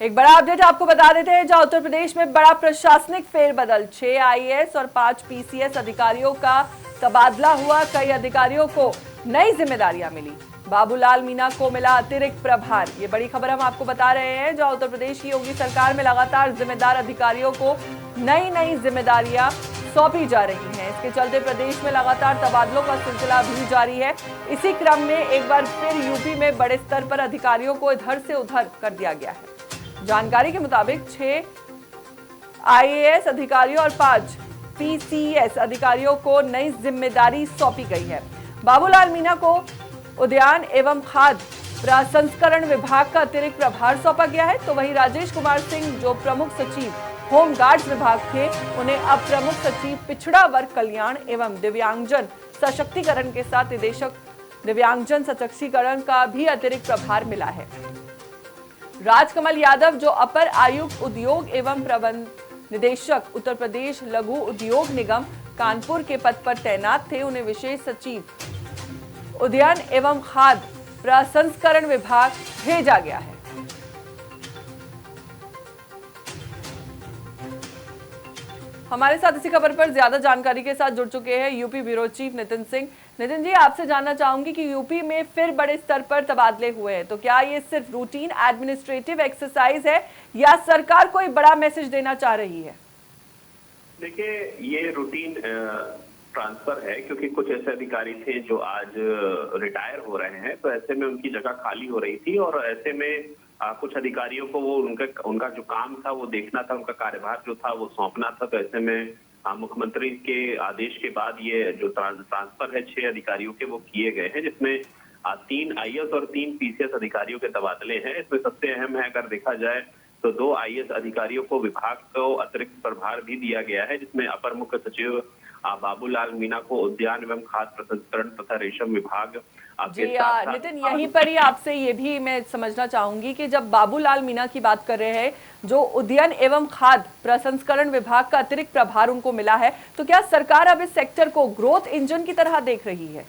एक बड़ा अपडेट आपको बता देते हैं, जहां उत्तर प्रदेश में बड़ा प्रशासनिक फेरबदल। 6 आईएएस और 5 पीसीएस अधिकारियों का तबादला हुआ। कई अधिकारियों को नई जिम्मेदारियां मिली। बाबूलाल मीना को मिला अतिरिक्त प्रभार। ये बड़ी खबर हम आपको बता रहे हैं, जहां उत्तर प्रदेश की योगी सरकार में लगातार जिम्मेदार अधिकारियों को नई नई जिम्मेदारियां सौंपी जा रही हैं। इसके चलते प्रदेश में लगातार तबादलों का सिलसिला भी जारी है। इसी क्रम में एक बार फिर यूपी में बड़े स्तर पर अधिकारियों को इधर से उधर कर दिया गया है। जानकारी के मुताबिक 6 आईएएस अधिकारियों और 5 पीसीएस अधिकारियों को नई जिम्मेदारी सौंपी गई है। बाबूलाल मीना को उद्यान एवं खाद्य प्रसंस्करण विभाग का अतिरिक्त प्रभार सौंपा गया है, तो वहीं राजेश कुमार सिंह, जो प्रमुख सचिव होमगार्ड्स विभाग थे, उन्हें अब प्रमुख सचिव पिछड़ा वर्ग कल्याण एवं दिव्यांगजन सशक्तिकरण के साथ निदेशक दिव्यांगजन सशक्तिकरण का भी अतिरिक्त प्रभार मिला है। राजकमल यादव, जो अपर आयुक्त उद्योग एवं प्रबंध निदेशक उत्तर प्रदेश लघु उद्योग निगम कानपुर के पद पर तैनात थे, उन्हें विशेष सचिव उद्यान एवं खाद्य प्रसंस्करण विभाग भेजा गया है। हमारे साथ इसी खबर पर ज्यादा जानकारी के साथ जुड़ चुके हैं UP bureau chief Nitin Singh. Nitin ji, आपसे जानना चाहूंगी कि यूपी में फिर बड़े स्तर पर तबादले हुए हैं, तो क्या ये सिर्फ रूटीन एडमिनिस्ट्रेटिव एक्सरसाइज है या सरकार कोई बड़ा मैसेज देना चाह रही है? देखिए, ये रूटीन ट्रांसफर है, क्योंकि कुछ ऐसे अधिकारी थे जो आज रिटायर हो रहे हैं, तो ऐसे में उनकी जगह खाली हो रही थी और ऐसे में कुछ अधिकारियों को वो उनका जो काम था वो देखना था, उनका कार्यभार जो था वो सौंपना था। तो ऐसे में मुख्यमंत्री के आदेश के बाद ये जो ट्रांसफर है 6 अधिकारियों के वो किए गए हैं, जिसमें 3 आईएएस और 3 पीसीएस अधिकारियों के तबादले हैं। इसमें सबसे अहम है, अगर देखा जाए तो 2 आईएएस अधिकारियों को विभाग को अतिरिक्त प्रभार भी दिया गया है, जिसमें अपर मुख्य सचिव बाबूलाल मीना को उद्यान एवं खाद्य प्रसंस्करण तथा रेशम विभाग। जी नितिन, यहीं पर ही आपसे ये भी मैं समझना चाहूंगी कि जब बाबूलाल मीना की बात कर रहे हैं, जो उद्यान एवं खाद्य प्रसंस्करण विभाग का अतिरिक्त प्रभार उनको मिला है, तो क्या सरकार अब इस सेक्टर को ग्रोथ इंजन की तरह देख रही है?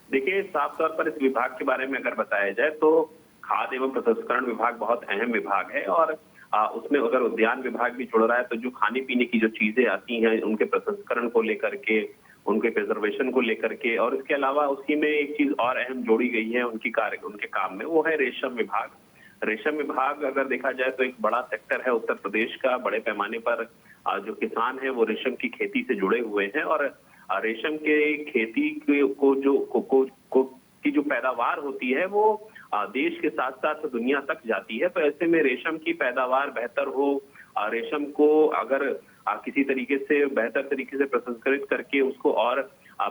देखिए, साफ तौर पर इस विभाग के बारे में अगर बताया जाए तो खाद्य एवं प्रसंस्करण विभाग बहुत अहम विभाग है और उसमें अगर उद्यान विभाग भी जुड़ रहा है तो जो खाने पीने की जो चीजें आती हैं उनके प्रसंस्करण को लेकर के, उनके प्रिजर्वेशन को लेकर के, और इसके अलावा उसी में एक चीज और अहम जोड़ी गई है उनके काम में, वो है रेशम विभाग। रेशम विभाग अगर देखा जाए तो एक बड़ा सेक्टर है उत्तर प्रदेश का। बड़े पैमाने पर जो किसान है वो रेशम की खेती से जुड़े हुए हैं और रेशम के खेती को जो की जो पैदावार होती है वो देश के साथ साथ दुनिया तक जाती है। तो ऐसे में रेशम की पैदावार बेहतर हो, रेशम को अगर किसी तरीके से बेहतर तरीके से प्रसंस्कृत करके उसको और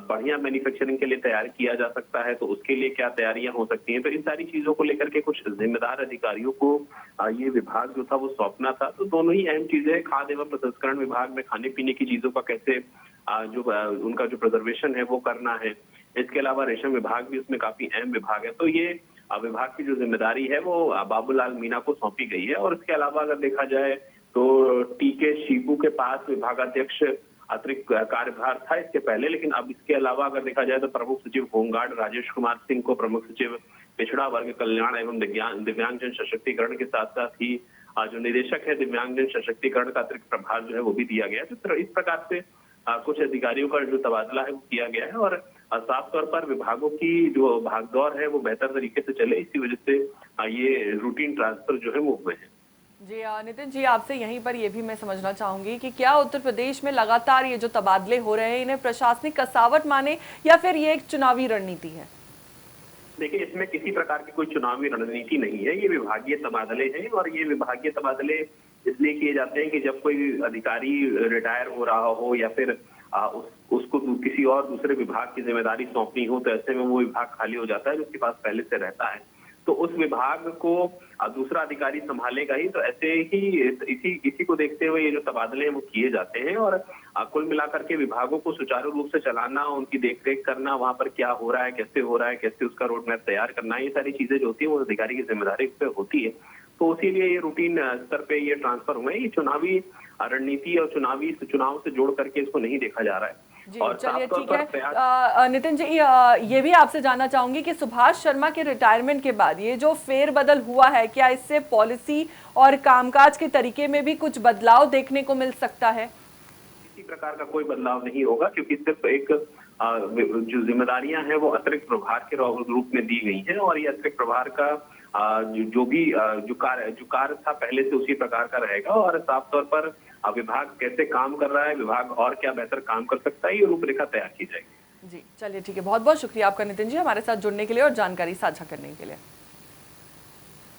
बढ़िया मैन्युफैक्चरिंग के लिए तैयार किया जा सकता है, तो उसके लिए क्या तैयारियां हो सकती हैं। तो इन सारी चीजों को लेकर के कुछ जिम्मेदार अधिकारियों को ये विभाग जो था वो सौंपना था। तो दोनों ही अहम चीजें हैं। खाद्य एवं प्रसंस्करण विभाग में खाने पीने की चीजों का कैसे जो उनका जो प्रिजर्वेशन है वो करना है। इसके अलावा रेशम विभाग भी उसमें काफी अहम विभाग है। तो ये विभाग की जो जिम्मेदारी है वो बाबूलाल मीना को सौंपी गई है। और इसके अलावा अगर देखा जाए तो टीके शीबू के पास विभागाध्यक्ष अतिरिक्त कार्यभार था इसके पहले, लेकिन अब इसके अलावा अगर देखा जाए तो प्रमुख सचिव होमगार्ड राजेश कुमार सिंह को प्रमुख सचिव पिछड़ा वर्ग कल्याण एवं दिव्यांगजन सशक्तिकरण के साथ साथ ही जो निदेशक है दिव्यांगजन सशक्तिकरण का अतिरिक्त प्रभार जो है वो भी दिया गया है। तो इस प्रकार से कुछ अधिकारियों का जो तबादला है वो किया गया है और साफ तौर पर विभागों की जो भागदौड़ है वो बेहतर तरीके से चले, इसी वजह से ये रूटीन ट्रांसफर जो है वो हुए हैं। जी नितिन जी, आपसे यहीं पर ये भी मैं समझना चाहूंगी कि क्या उत्तर प्रदेश में लगातार ये जो तबादले हो रहे हैं, इन्हें प्रशासनिक कसावट माने या फिर ये एक चुनावी रणनीति है? देखिए, इसमें किसी प्रकार की कोई चुनावी रणनीति नहीं है। ये विभागीय तबादले हैं और ये विभागीय तबादले इसलिए किए जाते हैं कि जब कोई अधिकारी रिटायर हो रहा हो या फिर उसको किसी और दूसरे विभाग की जिम्मेदारी सौंपनी हो, तो ऐसे में वो विभाग खाली हो जाता है जो उसके पास पहले से रहता है, तो उस विभाग को दूसरा अधिकारी संभालेगा ही। तो ऐसे ही इसी को देखते हुए ये जो तबादले हैं वो किए जाते हैं और कुल मिलाकर के विभागों को सुचारू रूप से चलाना, उनकी देखरेख करना, वहां पर क्या हो रहा है, कैसे हो रहा है, कैसे उसका रोड मैप तैयार करना, ये सारी चीजें जो होती है वो अधिकारी की जिम्मेदारी पे होती है। तो इसीलिए ये रूटीन स्तर पे ये ट्रांसफर हुए। ये चुनावी रणनीति और चुनाव से जोड़ करके इसको नहीं देखा जा रहा है। जी और चलिए साफ तौर ठीक पर है। प्रयास नितिन जी, ये भी आपसे जानना चाहूंगी कि सुभाष शर्मा के रिटायरमेंट के बाद ये जो फेरबदल हुआ है, क्या इससे पॉलिसी और कामकाज के तरीके में भी कुछ बदलाव देखने को मिल सकता है? किसी प्रकार का कोई बदलाव नहीं होगा, क्योंकि सिर्फ एक जो जिम्मेदारियां हैं वो अतिरिक्त प्रभार के रूप में दी गई हैं, और ये अतिरिक्त प्रभार का जो कार्य था पहले से उसी प्रकार का रहेगा। और साफ तौर पर विभाग कैसे काम कर रहा है, विभाग और क्या बेहतर काम कर सकता है, ये रूपरेखा तैयार की जाएगी। जी चलिए ठीक है, बहुत बहुत शुक्रिया आपका नितिन जी, हमारे साथ जुड़ने के लिए और जानकारी साझा करने के लिए।